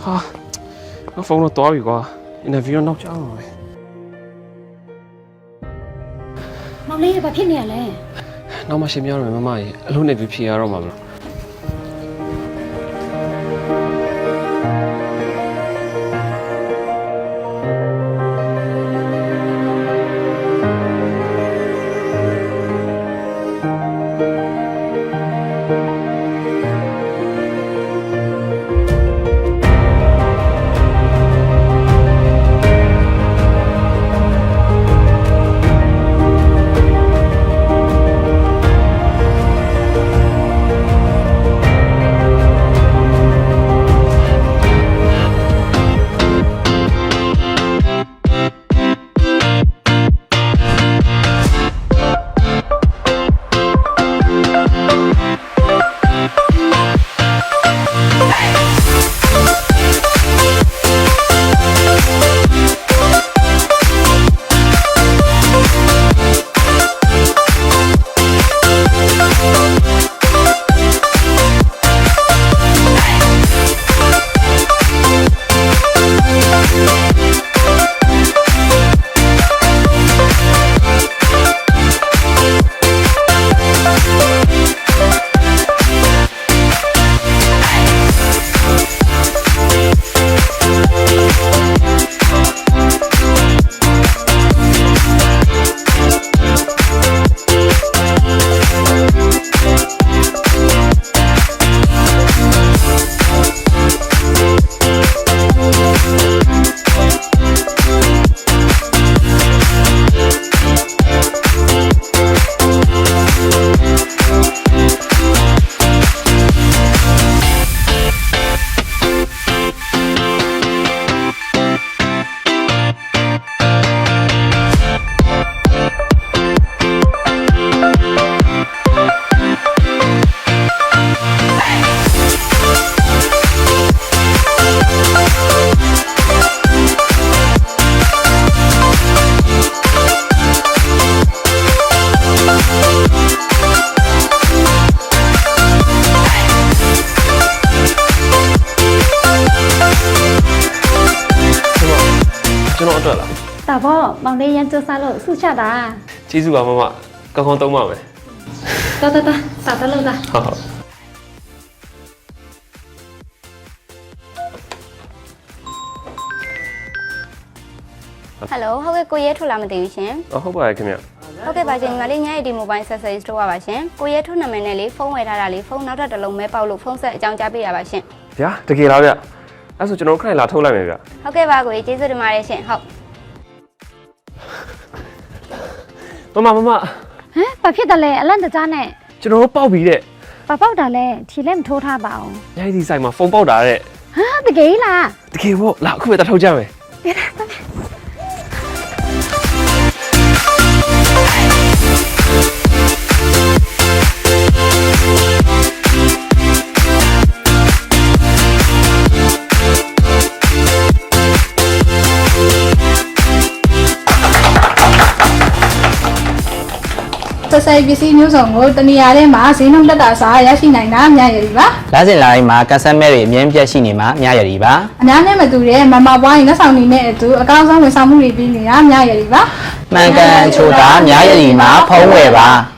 ဟာငါဖုန်းတော့သွားပြီကွာအင်တာဗျူးတော့နောက်ကျအောင်ပဲ မောင်လေးဘာဖြစ်နေရလဲ နောက်မှရှင်းပြရမယ်မမကြီးအလုပ်နဲ့ပြီးဖြေရတော့မှာမလား ကျွန်တော်အတွက်လား ဒါပေါ့မောင်လေးရန်စူးစားလို့ဆုချတာ ကျေးဇူးပါမမကောင်းကောင်းသုံးပါမယ် တော်စာတလို့လား ဟုတ်ဟုတ် ဟယ်လိုဟုတ်ကဲ့ကိုရဲထုတ်လာမသိဘူးရှင် ဟုတ်ပါရဲ့ခင်ဗျ ဟုတ်ကဲ့ပါရှင်ညီမလေးညရဲ့ဒီ mobile accessories store ပါရှင်ကိုရဲထုတ်နာမည်နဲ့လေဖုန်းဝယ်ထားတာလေဖုန်းနောက်ထပ်တစ်လုံးမဲပေါက်လို့ဖုန်းဆက်အကြောင်းကြားပေးရပါရှင် ဗျာတကယ်လားဗျအဲ့ဆိုကျွန်တော်ခဏလာထုတ်လိုက်မယ်ဗျ ဟုတ်ကဲ့ပါကိုရဲကျေးဇူးတင်ပါတယ်ရှင်ဟုတ် မမ ဟမ်ဘာဖြစ်တယ်လဲအလန့်တကြားနဲ့ ကျွန်တော်ပေါက်ပြီတဲ့ ဘာပေါက်တာလဲထီလည်းမထိုးထားပါအောင် ညဒီဆိုင်မှာဖုန်းပေါက်တာတဲ့ ဟာတကယ်လား တကယ်ပေါ့လာအခုပဲတထုတ်ကြမယ် ဆက်ဆိုင်ပစ္စည်းမျိုးစုံကိုတနေရာထဲမှာဈေးနှုန်းတက်တာစားရရှိနိုင်တာအများကြီးပါ လာစဉ်လာတိုင်းမှာကတ်ဆက်မဲတွေအမြင့်ပြတ်ရှိနေမှာအများရည်ပါ အများနဲ့မတူတဲ့မမပွားရင်လက်ဆောင်တွေနဲ့အတူအကောင်းဆုံးဝန်ဆောင်မှုတွေပြီးနေတာအများကြီးပါ မှန်ကန်ချိုတာအများရည်မှာဖုံးဝယ်ပါ